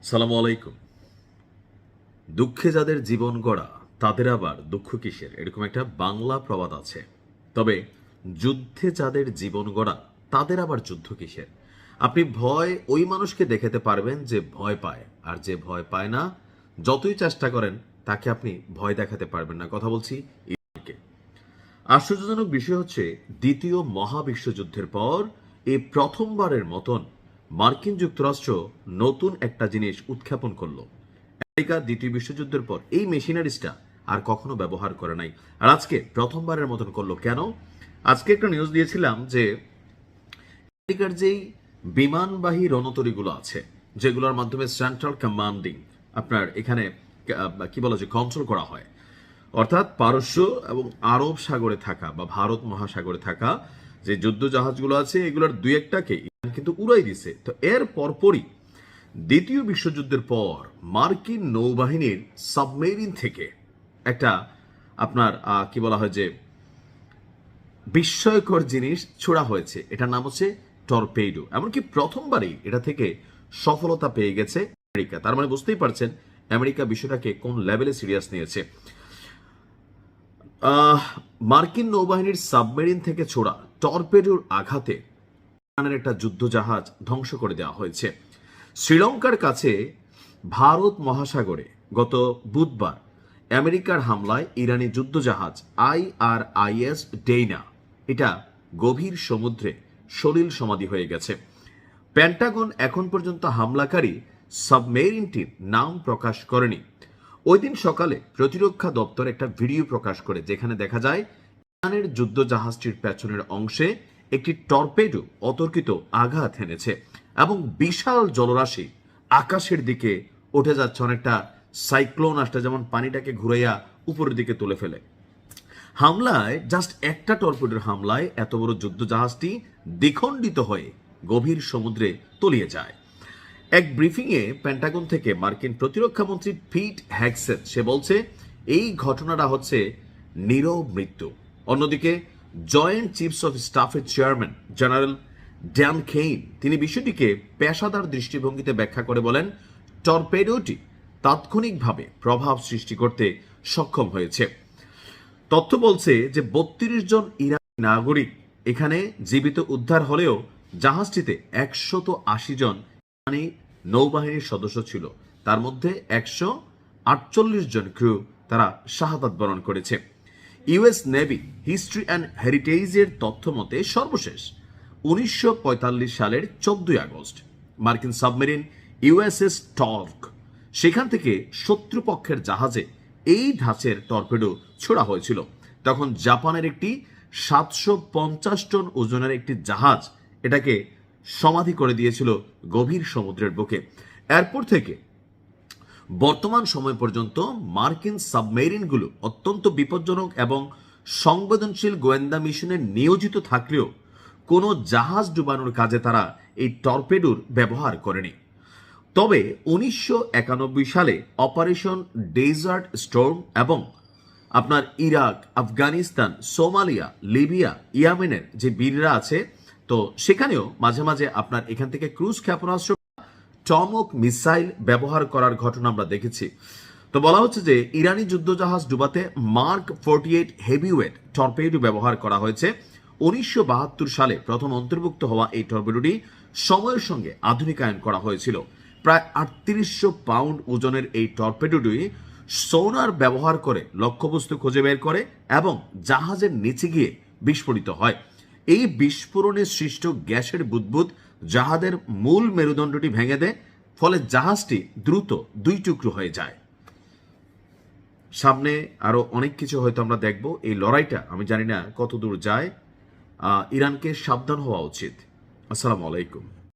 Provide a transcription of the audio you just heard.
সালামু আলাইকুম। দুঃখে যাদের জীবন গড়া তাদের আবার দুঃখ কিসের, এরকম একটা বাংলা প্রবাদ আছে। তবে যুদ্ধে যাদের জীবন গড়া তাদের আবার যুদ্ধ কিসের। আপনি ভয় ওই মানুষকে দেখাতে পারবেন যে ভয় পায়, আর যে ভয় পায় না যতই চেষ্টা করেন তাকে আপনি ভয় দেখাতে পারবেন না। কথা বলছি ইরানকে। আশ্চর্যজনক বিষয় হচ্ছে, দ্বিতীয় মহাবিশ্বযুদ্ধের পর এই প্রথমবারের মতন মার্কিন যুক্তরাষ্ট্র নতুন একটা জিনিস উৎক্ষেপণ করলো। আমেরিকা দ্বিতীয় বিশ্বযুদ্ধের পর এই মেশিনারিজটা আর কখনো ব্যবহার করে নাই, আর আজকে প্রথমবারের মতন করলো। কেন? আজকে একটা নিউজ দিয়েছিলাম যে আমেরিকার যেই বিমানবাহী রণতরীগুলো আছে, যেগুলোর মাধ্যমে সেন্ট্রাল কমান্ডিং আপনার এখানে কি বলা যায় কন্ট্রোল করা হয়, অর্থাৎ পারস্য এবং আরব সাগরে থাকা বা ভারত মহাসাগরে থাকা যে যুদ্ধ জাহাজগুলো আছে এগুলোর দুই একটাকে ইরান কিন্তু উড়াই দিছে। তো এর পরপরই দ্বিতীয় বিশ্বযুদ্ধের পর মার্কিন নৌবাহিনীর সাবমেরিন থেকে একটা আপনার কি বলা হয় যে বিস্ময়কর জিনিস ছোড়া হয়েছে। এটার নাম হচ্ছে টর্পেডো। এমনকি প্রথমবারই এটা থেকে সফলতা পেয়ে গেছে আমেরিকা। তার মানে বুঝতেই পারছেন আমেরিকা বিষয়টাকে কোন লেভেলে সিরিয়াস নিয়েছে। মার্কিন নৌবাহিনীর সাবমেরিন থেকে ছোড়া টর্পেডোর আঘাতে ইরানের একটা যুদ্ধ জাহাজ ধ্বংস করে দেওয়া হয়েছে। শ্রীলঙ্কার কাছে ভারত মহাসাগরে গত বুধবার আমেরিকার হামলায় ইরানি যুদ্ধজাহাজ IRIS ডেইনা এটা গভীর সমুদ্রে সলিল সমাধি হয়ে গেছে। পেন্টাগন এখন পর্যন্ত হামলাকারী সাবমেরিনটির নাম প্রকাশ করেনি। ওই দিন সকালে প্রতিরক্ষা দপ্তর একটা ভিডিও প্রকাশ করে, যেখানে দেখা যায় ইরানের যুদ্ধ জাহাজটির পেছনের অংশে একটি টর্পেডো অতর্কিত আঘাত হেনেছে এবং বিশাল জলরাশি আকাশের দিকে উঠে যাচ্ছে। অনেকটা সাইক্লোন আসলে যেমন পানিটাকে ঘুরাইয়া উপরের দিকে তুলে ফেলে। হামলায় জাস্ট একটা টর্পেডোর হামলায় এত বড় যুদ্ধ জাহাজটি দ্বিখণ্ডিত হয়ে গভীর সমুদ্রে তলিয়ে যায়। এক ব্রিফিংয়ে পেন্টাগন থেকে মার্কিন প্রতিরক্ষা মন্ত্রী পিট হ্যাগসেথ সে বলছে এই ঘটনাটা হচ্ছে নীরব মৃত্যু। অন্যদিকে জয়েন্ট চিফস অফ স্টাফের চেয়ারম্যান জেনারেল ড্যান কেইন তিনি বিষয়টিকে পেশাদার দৃষ্টিভঙ্গিতে ব্যাখ্যা করে বলেন, টর্পেডোটি তাৎক্ষণিকভাবে প্রভাব সৃষ্টি করতে সক্ষম হয়েছে। তথ্য বলছে যে ৩২ জন ইরানি নাগরিক এখানে জীবিত উদ্ধার হলেও জাহাজটিতে ১৮০ জন ইরানি নৌবাহিনীর সদস্য ছিল। তার মধ্যে ১৪৮ জন ক্রু তারা শাহাদাত বরণ করেছে। ইউএস নেভি হিস্ট্রি অ্যান্ড হেরিটেজের তথ্য মতে সর্বশেষ ১৯৪৫ সালের ১৪ আগস্ট মার্কিন সাবমেরিন USS টর্ক সেখান থেকে শত্রুপক্ষের জাহাজে এই ধাঁচের টর্পেডো ছোড়া হয়েছিল। তখন জাপানের একটি ৭৫০ টন ওজনের একটি জাহাজ এটাকে সমাধি করে দিয়েছিল গভীর সমুদ্রের বুকে। এরপর থেকে বর্তমান সময় পর্যন্ত মার্কিন সাবমেরিনগুলো অত্যন্ত বিপজ্জনক এবং সংবেদনশীল গোয়েন্দা মিশনে নিয়োজিত থাকলেও কোনো জাহাজ ডুবানোর কাজে তারা এই টর্পেডোর ব্যবহার করেনি। তবে ১৯৯১ সালে অপারেশন ডেজার্ট স্টর্ম এবং আপনার ইরাক, আফগানিস্তান, সোমালিয়া, লিবিয়া, ইয়েমেনের যে বীররা আছে, তো সেখানেও মাঝে মাঝে আপনার এখান থেকে ক্রুজ ক্ষেপণাস্ত্র টমক মিসাইল ব্যবহার করার ঘটনা আমরা দেখেছি। তো বলা হচ্ছে যে ইরানি যুদ্ধজাহাজ ডুবাতে মার্ক 48 হেভিওয়েট টর্পেডো ব্যবহার করা হয়েছে। ১৯৭২ সালে প্রথম অন্তর্ভুক্ত হওয়া এই টর্পেডোটি সময়ের সঙ্গে আধুনিকায়ন করা হয়েছিল। প্রায় ৩৮০০ পাউন্ড ওজনের এই টর্পেডোটি সোনার ব্যবহার করে লক্ষ্যবস্তু খুঁজে বের করে এবং জাহাজের নিচে গিয়ে বিস্ফোরিত হয়। এই বিস্ফোরণে সৃষ্ট গ্যাসের বুদবুদ জাহাজের মূল মেরুদণ্ডটি ভেঙে দেয়, ফলে জাহাজটি দ্রুত দুই টুকরো হয়ে যায়। সামনে আরো অনেক কিছু হয়তো আমরা দেখব। এই লড়াইটা আমি জানি না কত দূর যায়। ইরানকে সাবধান হওয়া উচিত। আসসালামু আলাইকুম।